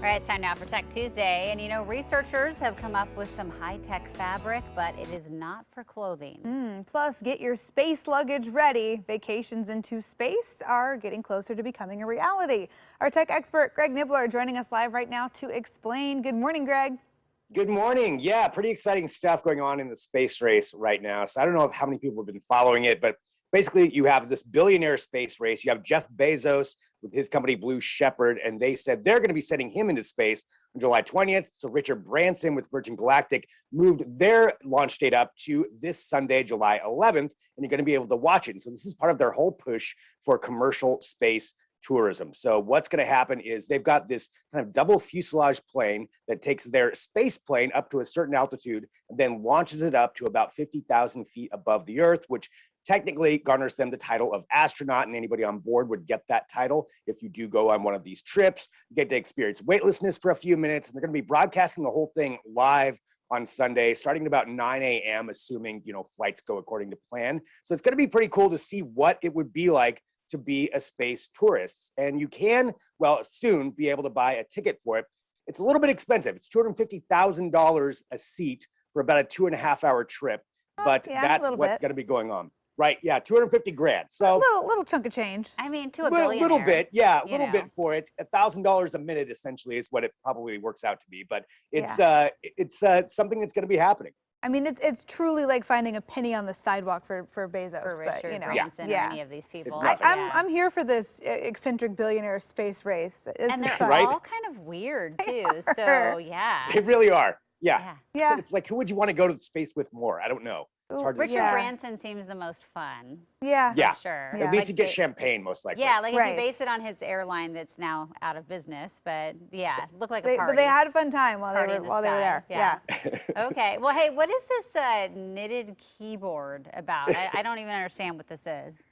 All right, it's time now for Tech Tuesday. And you know, researchers have come up with some high-tech fabric, but it is not for clothing. Plus, get your space luggage ready. Vacations into space are getting closer to becoming a reality. Our tech expert, Greg Nibler, joining us live right now to explain. Good morning, Greg. Good morning. Yeah, pretty exciting stuff going on in the space race right now. So I don't know how many people have been following it, but basically you have this billionaire space race. You have Jeff Bezos with his company Blue Shepard, and they said they're going to be sending him into space on July 20th. So Richard Branson with Virgin Galactic moved their launch date up to this Sunday, July 11th, and you're going to be able to watch it. And so this is part of their whole push for commercial space tourism. So what's going to happen is they've got this kind of double fuselage plane that takes their space plane up to a certain altitude and then launches it up to about 50,000 feet above the Earth, which technically garners them the title of astronaut, and anybody on board would get that title if you do go on one of these trips. You get to experience weightlessness for a few minutes, and they're going to be broadcasting the whole thing live on Sunday, starting at about 9 a.m., assuming, flights go according to plan. So it's going to be pretty cool to see what it would be like to be a space tourist. And you can, soon be able to buy a ticket for it. It's a little bit expensive. It's $250,000 a seat for about a 2.5-hour trip, but that's what's going to be going on. Right, yeah, 250 grand. So a little chunk of change. I mean, to a billionaire. Little bit, yeah, a little bit for it. $1,000 a minute essentially is what it probably works out to be. But it's something that's going to be happening. I mean, it's truly like finding a penny on the sidewalk for Bezos. For Richard but, Branson or any of these people. I'm here for this eccentric billionaire space race. And they're all kind of weird too. So yeah. They really are. Yeah. It's like, who would you want to go to space with more? I don't know. It's hard to Richard Branson seems the most fun. Yeah. For sure. At least you get champagne, most likely. Yeah, like if you base it on his airline that's now out of business, but yeah, looked like a party. But they had a fun time while they were there. Yeah. Okay. Well, hey, what is this knitted keyboard about? I don't even understand what this is.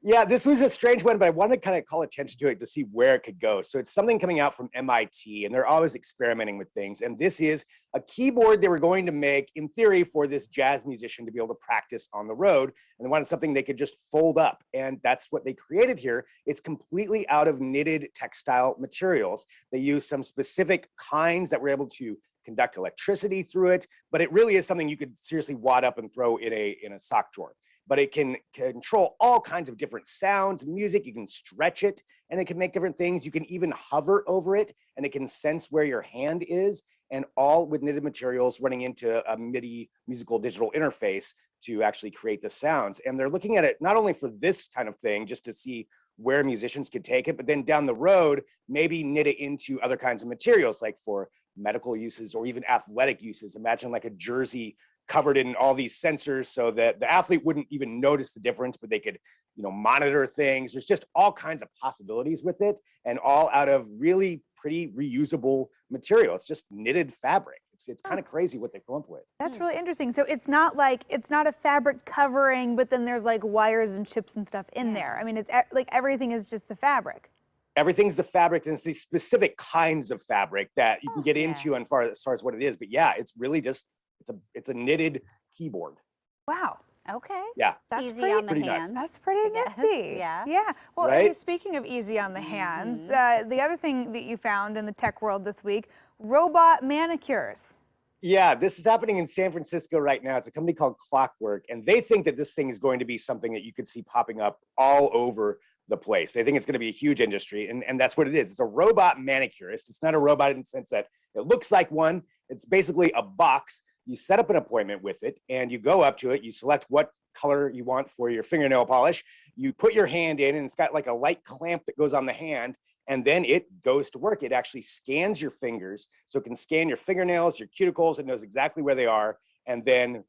Yeah, this was a strange one, but I wanted to kind of call attention to it to see where it could go. So it's something coming out from MIT, and they're always experimenting with things. And this is a keyboard they were going to make, in theory, for this jazz musician to be able to practice on the road. And they wanted something they could just fold up. And that's what they created here. It's completely out of knitted textile materials. They use some specific kinds that were able to conduct electricity through it. But it really is something you could seriously wad up and throw in a sock drawer. But it can control all kinds of different sounds, music. You can stretch it, and it can make different things. You can even hover over it, and it can sense where your hand is, and all with knitted materials running into a MIDI musical digital interface to actually create the sounds. And they're looking at it not only for this kind of thing, just to see where musicians could take it, but then down the road, maybe knit it into other kinds of materials, like for medical uses or even athletic uses. Imagine like a jersey covered in all these sensors so that the athlete wouldn't even notice the difference, but they could, monitor things. There's just all kinds of possibilities with it, and all out of really pretty reusable material. It's just knitted fabric. It's kind of crazy what they come up with. That's really interesting. So it's not a fabric covering, but then there's like wires and chips and stuff in there. I mean, it's like everything is just the fabric. Everything's the fabric, and it's these specific kinds of fabric that you can get into as far as what it is. But yeah, it's really just it's a knitted keyboard. Wow. Okay. Yeah. That's easy on the hands. Nice. That's pretty nifty. Yeah. Yeah. Well, right? Speaking of easy on the hands, the other thing that you found in the tech world this week, robot manicures. Yeah, this is happening in San Francisco right now. It's a company called Clockwork, and they think that this thing is going to be something that you could see popping up all over the place. They think it's going to be a huge industry, and that's what it is. It's a robot manicurist. It's not a robot in the sense that it looks like one. It's basically a box. You set up an appointment with it, and you go up to it. You select what color you want for your fingernail polish. You put your hand in, and it's got like a light clamp that goes on the hand, and then it goes to work. It actually scans your fingers, so it can scan your fingernails, your cuticles. It knows exactly where they are, and then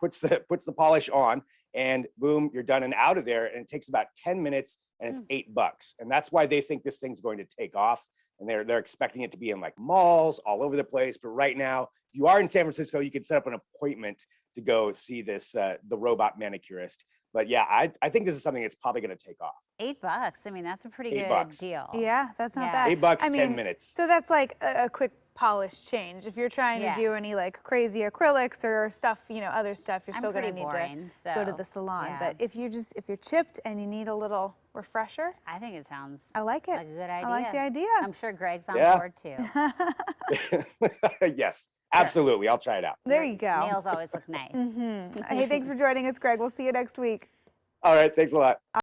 puts the polish on, and boom, you're done and out of there. And it takes about 10 minutes, and it's $8. And that's why they think this thing's going to take off. And they're expecting it to be in like malls all over the place. But right now, if you are in San Francisco, you can set up an appointment to go see this, the robot manicurist. But yeah, I think this is something that's probably going to take off. $8. I mean, that's a pretty good deal. Yeah, that's not bad. $8, 10 minutes. So that's like a quick polish change. If you're trying Yeah. to do any like crazy acrylics or stuff, other stuff, you're I'm still gonna pretty need boring, to go to so, the salon. yeah. But if you're chipped and you need a little refresher, I think it sounds I like it. like a good idea. I like the idea. I'm sure Greg's on Yeah. board too. Yes, absolutely. I'll try it out. There you go. Nails always look nice. Hey, thanks for joining us, Greg. We'll see you next week. All right. Thanks a lot.